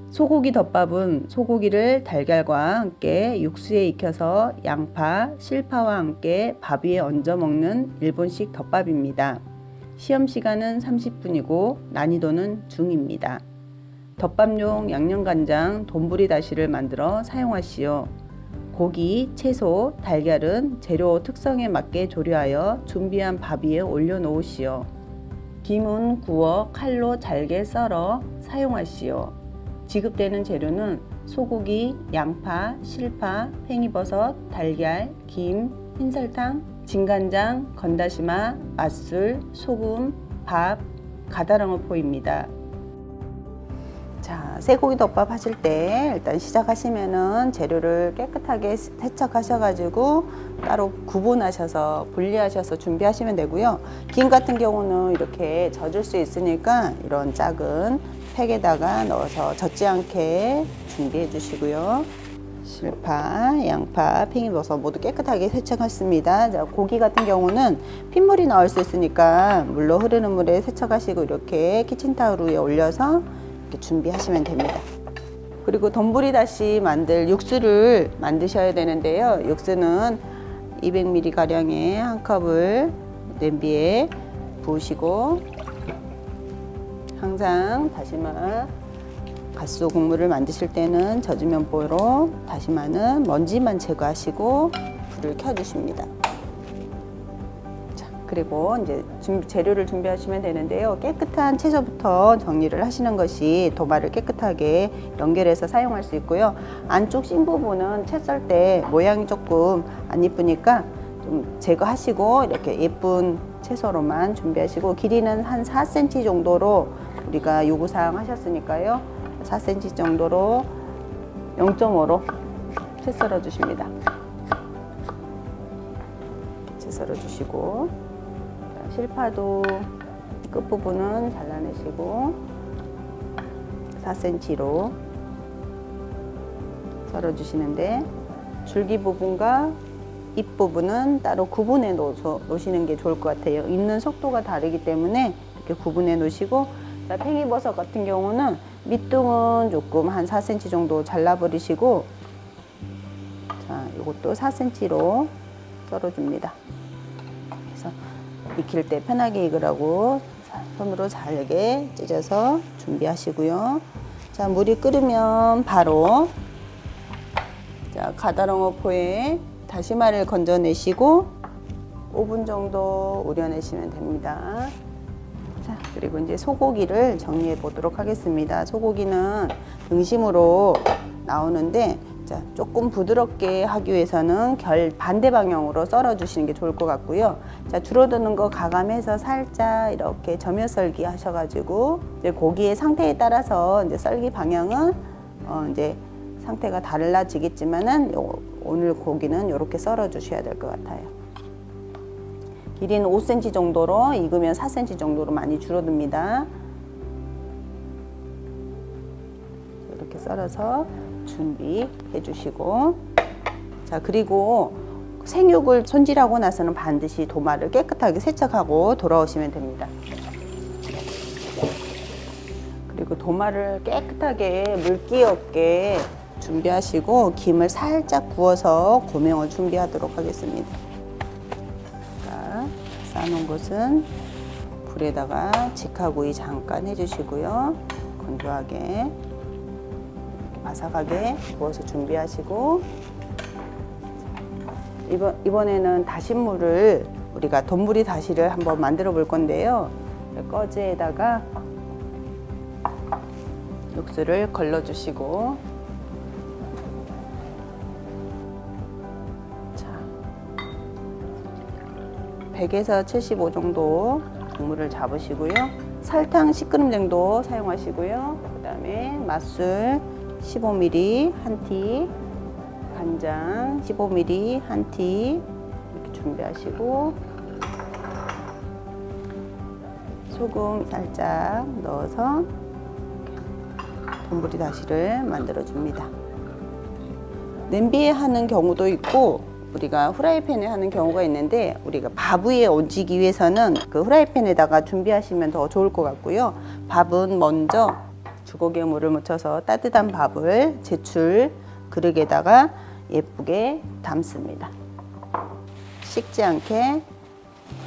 소고기 덮밥은 소고기를 달걀과 함께 육수에 익혀서 양파, 실파와 함께 밥 위에 얹어 먹는 일본식 덮밥입니다. 시험 시간은 30분이고 난이도는 중입니다. 덮밥용 양념간장 돈부리 다시를 만들어 사용하시오. 고기, 채소, 달걀은 재료 특성에 맞게 조리하여 준비한 밥 위에 올려놓으시오. 김은 구워 칼로 잘게 썰어 사용하시오. 지급되는 재료는 소고기, 양파, 실파, 팽이버섯, 달걀, 김, 흰설탕, 진간장, 건다시마, 맛술, 소금, 밥, 가다랑어포입니다. 자, 쇠고기 덮밥 하실 때 일단 시작하시면은 재료를 깨끗하게 세척하셔가지고 따로 구분하셔서 분리하셔서 준비하시면 되고요. 김 같은 경우는 이렇게 젖을 수 있으니까 이런 작은 팩에다가 넣어서 젖지 않게 준비해 주시고요. 실파, 양파, 팽이버섯 모두 깨끗하게 세척했습니다. 자, 고기 같은 경우는 핏물이 나올 수 있으니까 물로 흐르는 물에 세척하시고 이렇게 키친타올 위에 올려서 이렇게 준비하시면 됩니다. 그리고 돈부리 다시 만들 육수를 만드셔야 되는데요. 육수는 200ml 가량의 한 컵을 냄비에 부으시고 항상 다시마 갓소 국물을 만드실 때는 젖으면보로 다시마는 먼지만 제거하시고 불을 켜주십니다. 자, 그리고 이제 재료를 준비하시면 되는데요. 깨끗한 채소부터 정리를 하시는 것이 도마를 깨끗하게 연결해서 사용할 수 있고요. 안쪽 芯 부분은 채 썰 때 모양이 조금 안 이쁘니까 좀 제거하시고 이렇게 예쁜 채소로만 준비하시고 길이는 한 4cm 정도로 우리가 요구사항 하셨으니까요. 4cm 정도로 0.5로 채 썰어 주십니다. 채 썰어 주시고 실파도 끝부분은 잘라내시고 4cm로 썰어 주시는데 줄기 부분과 잎 부분은 따로 구분해 놓으시는 게 좋을 것 같아요. 익는 속도가 다르기 때문에 이렇게 구분해 놓으시고 팽이버섯 같은 경우는 밑둥은 조금 한 4cm 정도 잘라버리시고 자, 이것도 4cm로 썰어줍니다. 그래서 익힐 때 편하게 익으라고 손으로 잘게 찢어서 준비하시고요. 자, 물이 끓으면 바로 자, 가다랑어포에 다시마를 건져내시고 5분 정도 우려내시면 됩니다. 자, 그리고 이제 소고기를 정리해 보도록 하겠습니다. 소고기는 등심으로 나오는데 자, 조금 부드럽게 하기 위해서는 반대 방향으로 썰어 주시는 게 좋을 것 같고요. 자, 줄어드는 거 가감해서 살짝 이렇게 점여 썰기 하셔가지고 이제 고기의 상태에 따라서 이제 썰기 방향은 이제 상태가 달라지겠지만은 오늘 고기는 이렇게 썰어 주셔야 될 것 같아요. 길이는 5cm 정도로 익으면 4cm 정도로 많이 줄어듭니다. 이렇게 썰어서 준비해 주시고 자, 그리고 생육을 손질하고 나서는 반드시 도마를 깨끗하게 세척하고 돌아오시면 됩니다. 그리고 도마를 깨끗하게 물기 없게 준비하시고 김을 살짝 구워서 고명을 준비하도록 하겠습니다. 자, 싸놓은 것은 불에다가 직화구이 잠깐 해주시고요. 건조하게 이렇게 바삭하게 구워서 준비하시고 이번에는 다신물을 우리가 돈부리 다시를 한번 만들어 볼 건데요. 꺼지에다가 육수를 걸러 주시고 100에서 75 정도 국물을 잡으시고요. 설탕 10g 정도 사용하시고요. 그 다음에 맛술 15ml 한 티, 간장 15ml 한 티 이렇게 준비하시고 소금 살짝 넣어서 돈부리 다시를 만들어 줍니다. 냄비에 하는 경우도 있고 우리가 후라이팬에 하는 경우가 있는데 우리가 밥 위에 얹기 위해서는 그 후라이팬에다가 준비하시면 더 좋을 것 같고요. 밥은 먼저 주걱에 물을 묻혀서 따뜻한 밥을 제출 그릇에다가 예쁘게 담습니다. 식지 않게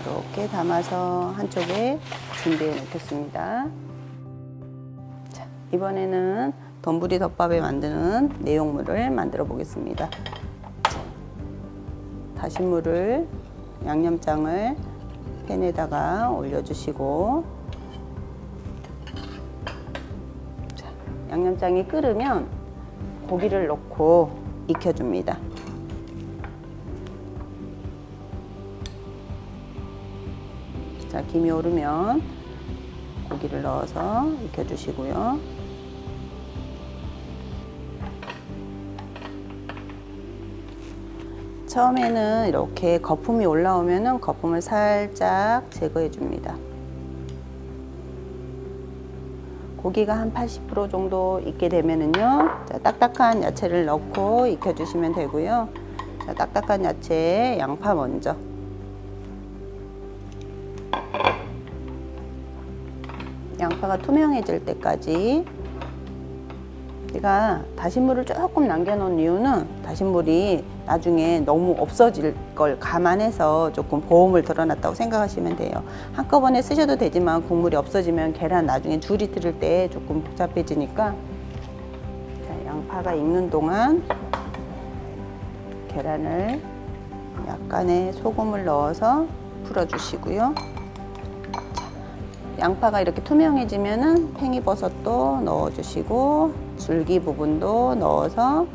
이렇게 담아서 한쪽에 준비해 놓겠습니다. 자, 이번에는 돈부리 덮밥에 만드는 내용물을 만들어 보겠습니다. 자, 다신 물을 양념장을 팬에다가 올려주시고, 자, 양념장이 끓으면 고기를 넣고 익혀줍니다. 자, 김이 오르면 고기를 넣어서 익혀주시고요. 처음에는 이렇게 거품이 올라오면은 거품을 살짝 제거해 줍니다. 고기가 한 80% 정도 익게 되면은요, 자, 딱딱한 야채를 넣고 익혀주시면 되고요. 자, 딱딱한 야채, 양파 먼저. 양파가 투명해질 때까지. 제가 다신물을 조금 남겨놓은 이유는 다신물이 나중에 너무 없어질 걸 감안해서 조금 보험을 들어놨다고 생각하시면 돼요. 한꺼번에 쓰셔도 되지만 국물이 없어지면 계란 나중에 줄이 들을 때 조금 복잡해지니까. 자, 양파가 익는 동안 계란을 약간의 소금을 넣어서 풀어주시고요. 양파가 이렇게 투명해지면은 팽이버섯도 넣어주시고 줄기 부분도 넣어서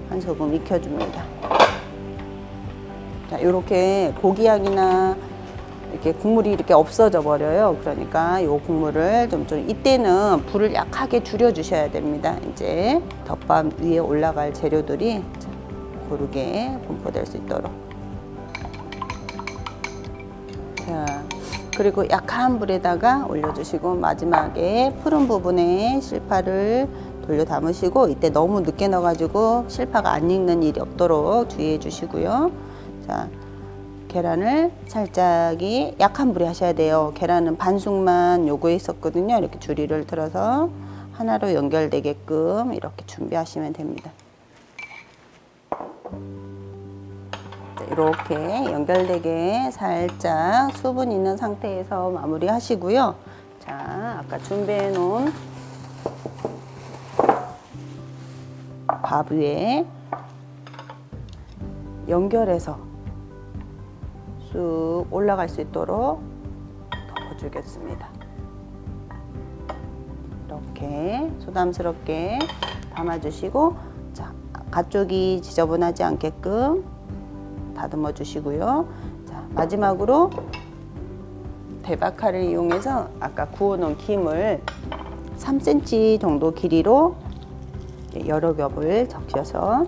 한 소금 익혀줍니다. 자, 이렇게 고기향이나 이렇게 국물이 이렇게 없어져 버려요. 그러니까 이 국물을 좀 이때는 불을 약하게 줄여주셔야 됩니다. 이제 덮밥 위에 올라갈 재료들이 고르게 분포될 수 있도록. 자, 그리고 약한 불에다가 올려주시고 마지막에 푸른 부분에 실파를 돌려 담으시고, 이때 너무 늦게 넣어가지고 실파가 안 익는 일이 없도록 주의해 주시고요. 자, 계란을 살짝이 약한 불에 하셔야 돼요. 계란은 반숙만 요구해 있었거든요. 이렇게 줄이를 틀어서 하나로 연결되게끔 이렇게 준비하시면 됩니다. 이렇게 연결되게 살짝 수분 있는 상태에서 마무리 하시고요. 자, 아까 준비해 놓은 밥 위에 연결해서 쑥 올라갈 수 있도록 덮어주겠습니다. 이렇게 소담스럽게 담아주시고, 자, 가쪽이 지저분하지 않게끔 다듬어 주시고요. 자, 마지막으로 대박칼을 이용해서 아까 구워놓은 김을 3cm 정도 길이로 여러 겹을 적셔서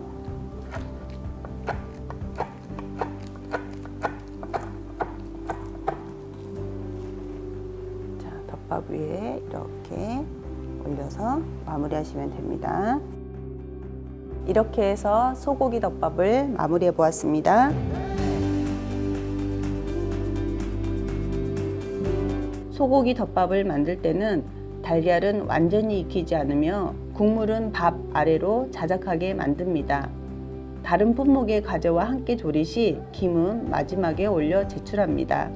자, 덮밥 위에 이렇게 올려서 마무리하시면 됩니다. 이렇게 해서 소고기 덮밥을 마무리해 보았습니다. 소고기 덮밥을 만들 때는 달걀은 완전히 익히지 않으며 국물은 밥 아래로 자작하게 만듭니다. 다른 품목의 과자와 함께 조리 시 김은 마지막에 올려 제출합니다.